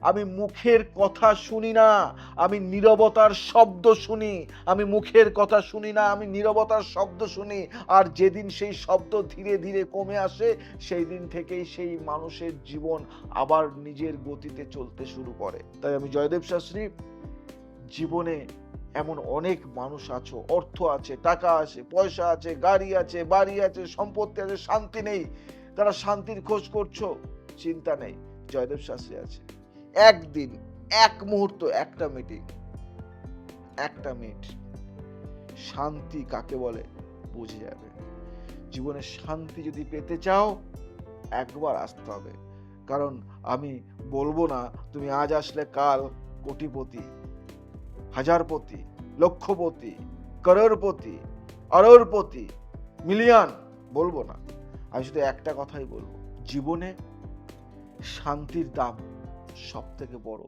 আমি মুখের কথা শুনি না, আমি নীরবতার শব্দ শুনি। আমি মুখের কথা শুনি না, আমি নীরবতার শব্দ শুনি। আর যেদিন সেই শব্দ ধীরে ধীরে কমে আসে, সেই দিন থেকেই সেই মানুষের জীবন আবার নিজের গতিতে চলতে শুরু করে। তাই আমি জয়দেব শাস্ত্রী, জীবনে এমন অনেক মানুষ আছো, অর্থ আছে, টাকা আছে, পয়সা আছে, গাড়ি আছে, বাড়ি আছে, সম্পত্তি আছে, শান্তি নেই। তারা শান্তির খোঁজ করছো, চিন্তা নেই, জয়দেব শাস্ত্রী আছে। একদিন, এক মুহূর্ত, একটা মিটিং, একটা মিনিট, শান্তি কাকে বলে বুঝে যাবে। জীবনে শান্তি যদি পেতে চাও, একবার আসতে হবে। কারণ আমি বলবো না তুমি আজ আসলে কাল কোটিপতি, হাজারপতি, লক্ষপতি, করোড়পতি, অরোড়পতি, মিলিয়ন বলবো না। আমি শুধু একটা কথাই বলবো, জীবনে শান্তির দাম সব থেকে বড়।